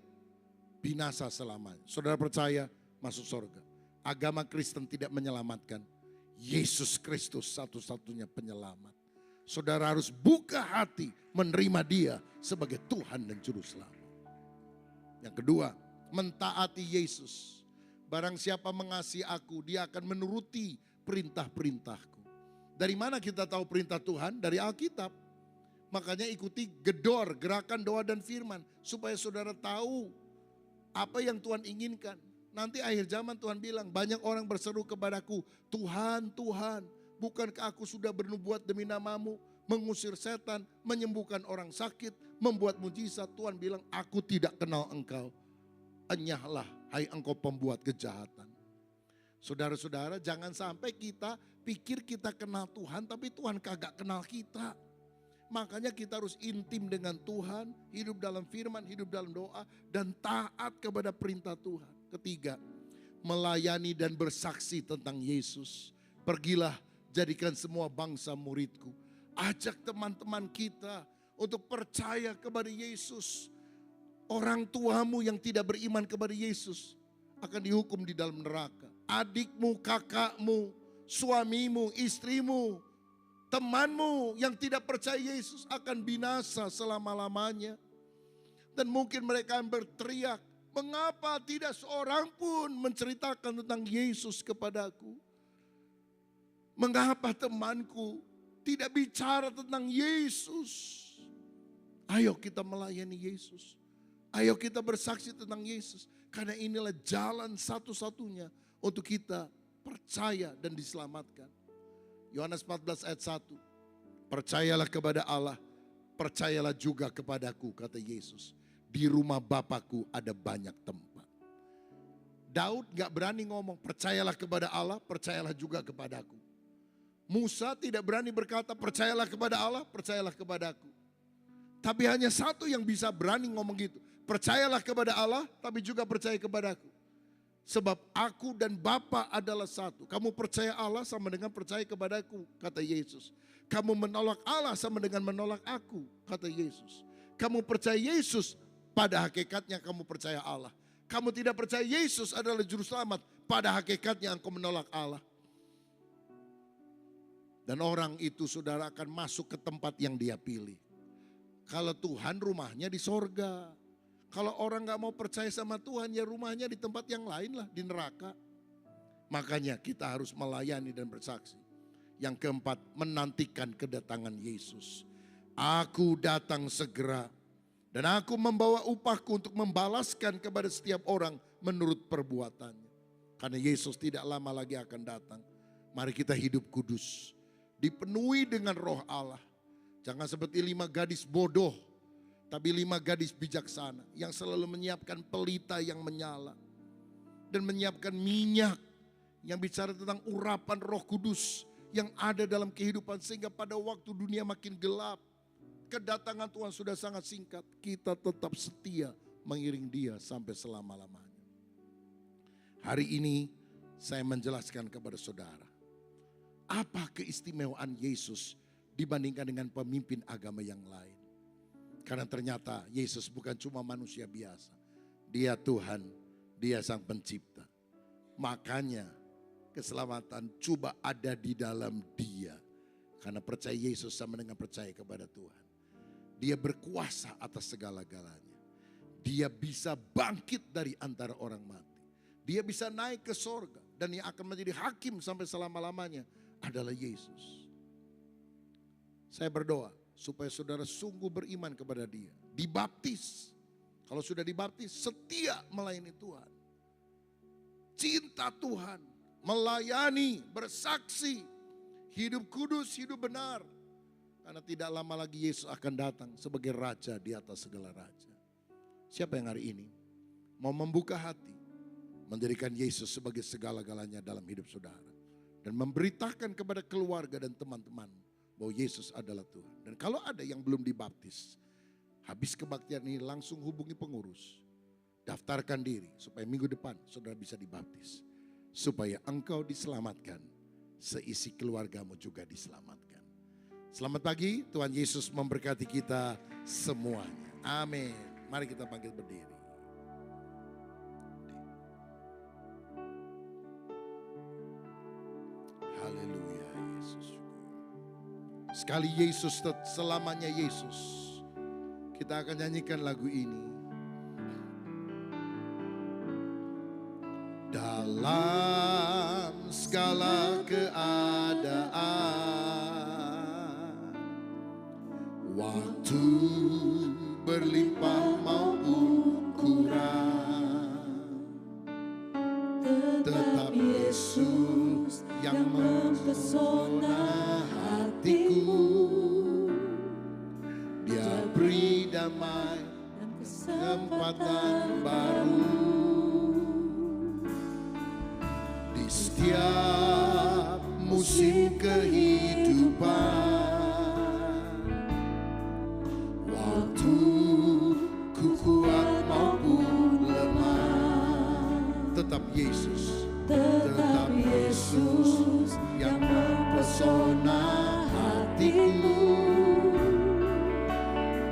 binasa selamanya. Saudara percaya, masuk surga. Agama Kristen tidak menyelamatkan. Yesus Kristus satu-satunya penyelamat. Saudara harus buka hati menerima Dia sebagai Tuhan dan Juru Selamat. Yang kedua, mentaati Yesus. Barang siapa mengasihi aku, dia akan menuruti perintah-perintahku. Dari mana kita tahu perintah Tuhan? Dari Alkitab. Makanya ikuti gedor, gerakan doa dan firman. Supaya saudara tahu apa yang Tuhan inginkan. Nanti akhir zaman Tuhan bilang, banyak orang berseru kepadaku, Tuhan, Tuhan, bukankah aku sudah bernubuat demi namamu? mengusir setan, menyembuhkan orang sakit, membuat mujizat. Tuhan bilang, aku tidak kenal engkau. Enyahlah, hai engkau pembuat kejahatan. Saudara-saudara, jangan sampai kita pikir kita kenal Tuhan, tapi Tuhan kagak kenal kita. Makanya kita harus intim dengan Tuhan, hidup dalam firman, hidup dalam doa, dan taat kepada perintah Tuhan. Ketiga, melayani dan bersaksi tentang Yesus. Pergilah, jadikan semua bangsa muridku. Ajak teman-teman kita untuk percaya kepada Yesus. Orang tuamu yang tidak beriman kepada Yesus akan dihukum di dalam neraka. Adikmu, kakakmu, suamimu, istrimu, temanmu yang tidak percaya Yesus akan binasa selama-lamanya. Dan mungkin mereka akan berteriak, mengapa tidak seorang pun menceritakan tentang Yesus kepadaku? Mengapa temanku tidak bicara tentang Yesus? Ayo kita melayani Yesus. Ayo kita bersaksi tentang Yesus. Karena inilah jalan satu-satunya untuk kita percaya dan diselamatkan. Yohanes 14 ayat 1. Percayalah kepada Allah, percayalah juga kepadaku, kata Yesus. Di rumah Bapakku ada banyak tempat. Daud gak berani ngomong, percayalah kepada Allah, percayalah juga kepadaku. Musa tidak berani berkata, percayalah kepada Allah, percayalah kepadaku. Tapi hanya satu yang bisa berani ngomong gitu. Percayalah kepada Allah, tapi juga percaya kepadaku. Sebab aku dan Bapa adalah satu. Kamu percaya Allah sama dengan percaya kepadaku, kata Yesus. Kamu menolak Allah sama dengan menolak aku, kata Yesus. Kamu percaya Yesus, pada hakikatnya kamu percaya Allah. Kamu tidak percaya Yesus adalah juru selamat, pada hakikatnya engkau menolak Allah. Dan orang itu, saudara, akan masuk ke tempat yang dia pilih. Kalau Tuhan rumahnya di sorga. Kalau orang gak mau percaya sama Tuhan, ya rumahnya di tempat yang lain lah, di neraka. Makanya kita harus melayani dan bersaksi. Yang keempat, menantikan kedatangan Yesus. Aku datang segera. Dan aku membawa upahku untuk membalaskan kepada setiap orang menurut perbuatannya. Karena Yesus tidak lama lagi akan datang. Mari kita hidup kudus. Dipenuhi dengan roh Allah. Jangan seperti 5 gadis bodoh, tapi 5 gadis bijaksana yang selalu menyiapkan pelita yang menyala. Dan menyiapkan minyak yang bicara tentang urapan Roh Kudus yang ada dalam kehidupan. Sehingga pada waktu dunia makin gelap, kedatangan Tuhan sudah sangat singkat. Kita tetap setia mengiring dia sampai selama-lamanya. Hari ini saya menjelaskan kepada saudara. Apa keistimewaan Yesus dibandingkan dengan pemimpin agama yang lain? Karena ternyata Yesus bukan cuma manusia biasa. Dia Tuhan, dia Sang Pencipta. Makanya keselamatan coba ada di dalam dia. Karena percaya Yesus sama dengan percaya kepada Tuhan. Dia berkuasa atas segala-galanya. Dia bisa bangkit dari antara orang mati. Dia bisa naik ke sorga. Dan yang akan menjadi hakim sampai selama-lamanya adalah Yesus. Saya berdoa supaya saudara sungguh beriman kepada dia. Dibaptis. Kalau sudah dibaptis, setia melayani Tuhan. Cinta Tuhan. Melayani, bersaksi. Hidup kudus, hidup benar. Karena tidak lama lagi Yesus akan datang sebagai Raja di atas segala Raja. Siapa yang hari ini mau membuka hati, menjadikan Yesus sebagai segala-galanya dalam hidup saudara. Dan memberitakan kepada keluarga dan teman-teman bahwa Yesus adalah Tuhan. Dan kalau ada yang belum dibaptis, habis kebaktian ini langsung hubungi pengurus. Daftarkan diri supaya minggu depan saudara bisa dibaptis. Supaya engkau diselamatkan, seisi keluargamu juga diselamatkan. Selamat pagi, Tuhan Yesus memberkati kita semuanya. Amin. Mari kita bangkit berdiri. Haleluya Yesus. Sekali Yesus, selamanya Yesus. Kita akan nyanyikan lagu ini. Dalam segala keadaan, waktu berlimpah maupun kurang, tetap Yesus yang mempesona hatiku. damai, dan kesempatan baru. Di setiap musim kehidupan, waktu ku kuat maupun lemah, tetap Yesus, tetap Yesus yang mempesona hatiku.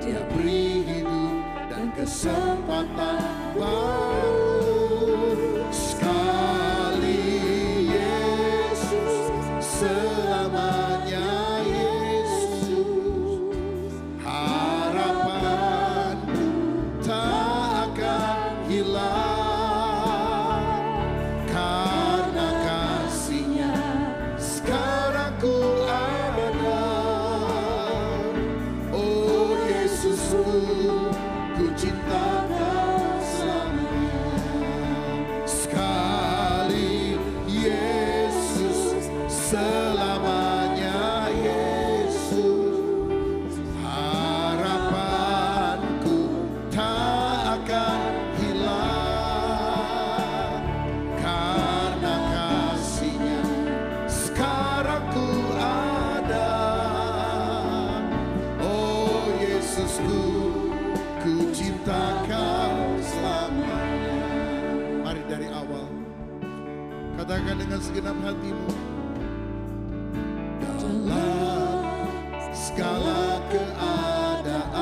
Dia beri hidup dan kesempatan baru. Sekali Yesus, selamanya Yesus. Harapanku tak akan hilang, karena kasih-Nya sekarang ku ada. Oh Yesusku, ku cinta Kau selamanya. Sekali Yesus, selamanya Yesus. Harapanku tak akan hilang, karena kasih-Nya sekarang ku ada. Oh Yesusku, ku cinta Kau selamanya. Mari dari awal katakan dengan segenap hatimu. Dalam segala keadaan,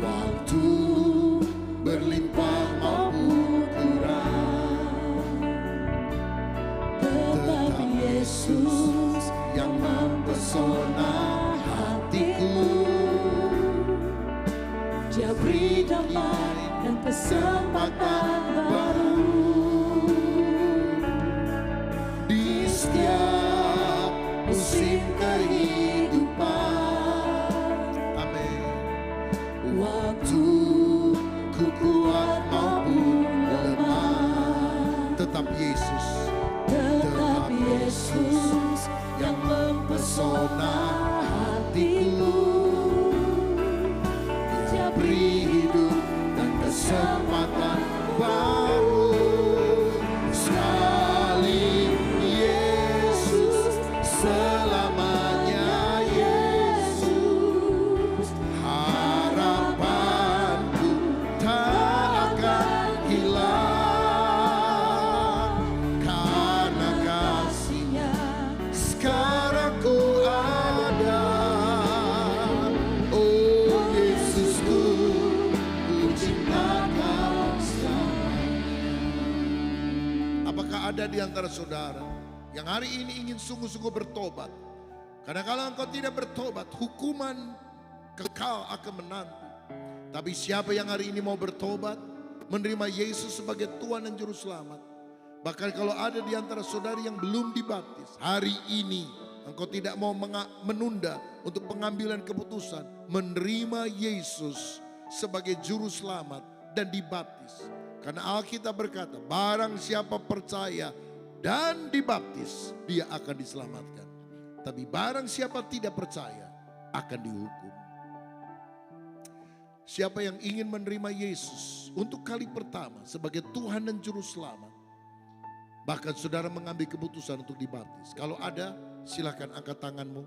waktu berlimpah maupun kurang, tetap Yesus yang mempesona hatiku. Dia beri damai dan kesempatan baru. Di setiap musim kehidupan, amin. Waktu ku kuat maupun lemah, tetap Yesus, tetap Yesus yang mempesona hatiku. Dia beri hidup dan kesempatan baru. Sekali Yesus, selamanya Yesus. Harapanku tak akan hilang, karena kasih-Nya sekarang ku ada. Oh Yesusku, ku cinta Kau selamanya. Apakah ada di antara saudara yang hari ini ingin sungguh-sungguh bertobat? Karena kalau engkau tidak bertobat, hukuman kekal akan menanti. Tapi siapa yang hari ini mau bertobat, menerima Yesus sebagai Tuhan dan Juru Selamat. Bahkan kalau ada di antara saudari yang belum dibaptis, hari ini engkau tidak mau menunda untuk pengambilan keputusan menerima Yesus sebagai Juru Selamat dan dibaptis. Karena Alkitab berkata, barang siapa percaya dan dibaptis, dia akan diselamatkan. Tapi barang siapa tidak percaya, akan dihukum. Siapa yang ingin menerima Yesus untuk kali pertama sebagai Tuhan dan Juru Selamat, bahkan saudara mengambil keputusan untuk dibaptis. Kalau ada, silakan angkat tanganmu.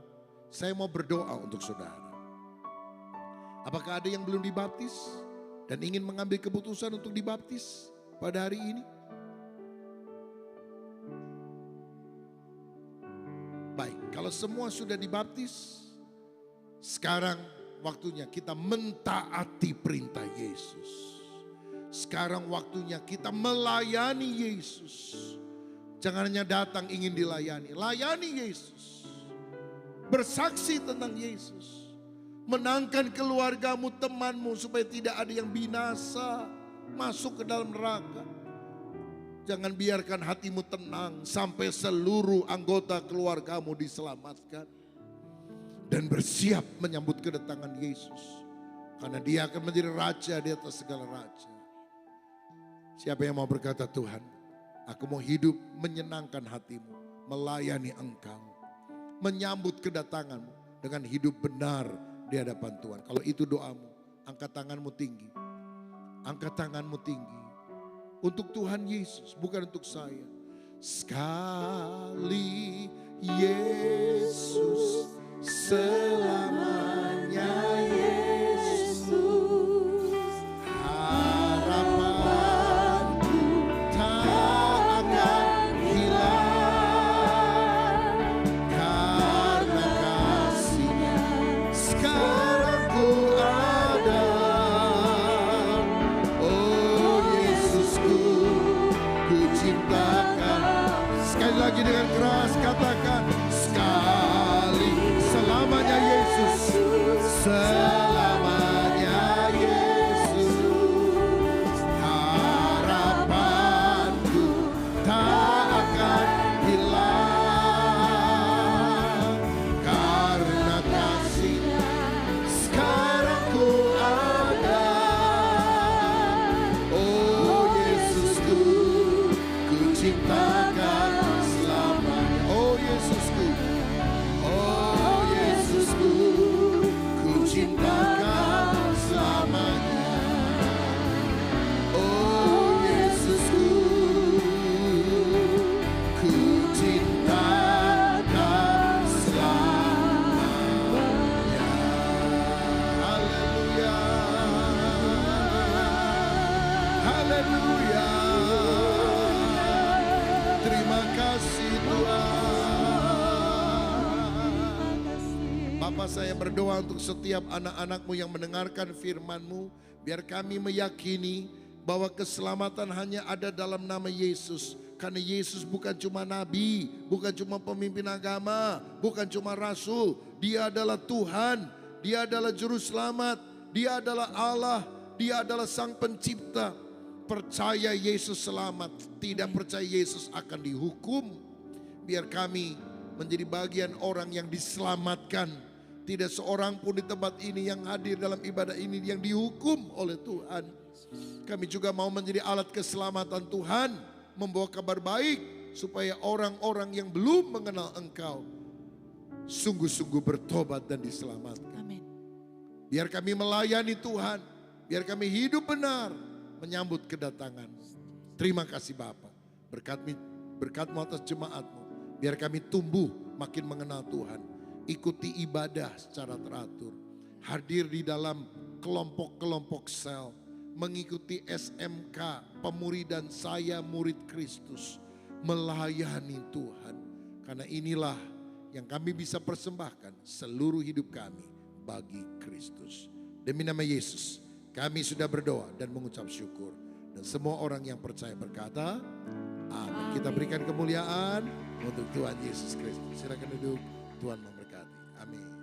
Saya mau berdoa untuk saudara. Apakah ada yang belum dibaptis dan ingin mengambil keputusan untuk dibaptis pada hari ini? Baik, kalau semua sudah dibaptis, sekarang waktunya kita mentaati perintah Yesus. Sekarang waktunya kita melayani Yesus. Jangan hanya datang ingin dilayani, layani Yesus. Bersaksi tentang Yesus. Menangkan keluargamu, temanmu supaya tidak ada yang binasa masuk ke dalam neraka. Jangan biarkan hatimu tenang sampai seluruh anggota keluargamu diselamatkan. Dan bersiap menyambut kedatangan Yesus. Karena Dia akan menjadi raja di atas segala raja. Siapa yang mau berkata, Tuhan, aku mau hidup menyenangkan hatimu, melayani Engkau, menyambut kedatanganmu dengan hidup benar di hadapan Tuhan. Kalau itu doamu, angkat tanganmu tinggi. Angkat tanganmu tinggi. Untuk Tuhan Yesus, bukan untuk saya. Sekali Yesus, selamanya Yesus. Harapanku tak akan hilang, karena kasih-Nya sekarang ku ada. Oh Yesusku, ku cintakan. Sekali lagi dengan keras katakan, sekali selamanya Yesus, selamanya Yesus. Harapanku tak akan hilang, karena kasih-Nya sekarang ku ada. Oh Yesusku, ku cintakan selamanya. Oh Yesusku, oh Yesusku, ku cintakan selamanya. Oh Yesusku, ku cintakan selamanya. Haleluya, haleluya. Terima kasih Tuhan. Bapa, saya berdoa untuk setiap anak-anak-Mu yang mendengarkan firman-Mu. Biar kami meyakini bahwa keselamatan hanya ada dalam nama Yesus. Karena Yesus bukan cuma nabi, bukan cuma pemimpin agama, bukan cuma rasul. Dia adalah Tuhan, Dia adalah Juru Selamat, Dia adalah Allah, Dia adalah Sang Pencipta. Percaya Yesus selamat, tidak percaya Yesus akan dihukum. Biar kami menjadi bagian orang yang diselamatkan. Tidak seorang pun di tempat ini yang hadir dalam ibadah ini yang dihukum oleh Tuhan. Kami juga mau menjadi alat keselamatan Tuhan, membawa kabar baik supaya orang-orang yang belum mengenal Engkau sungguh-sungguh bertobat dan diselamatkan. Amin. Biar kami melayani Tuhan, biar kami hidup benar menyambut kedatangan. Terima kasih Bapa. Berkat-Mu atas jemaat-Mu. Biar kami tumbuh makin mengenal Tuhan. Ikuti ibadah secara teratur. Hadir di dalam kelompok-kelompok sel. Mengikuti SMK, pemuridan saya murid Kristus. Melayani Tuhan. Karena inilah yang kami bisa persembahkan seluruh hidup kami bagi Kristus. Demi nama Yesus, kami sudah berdoa dan mengucap syukur. Dan semua orang yang percaya berkata, amin. Kita berikan kemuliaan untuk Tuhan Yesus Kristus. Silakan duduk, Tuhan memberkati. Amin.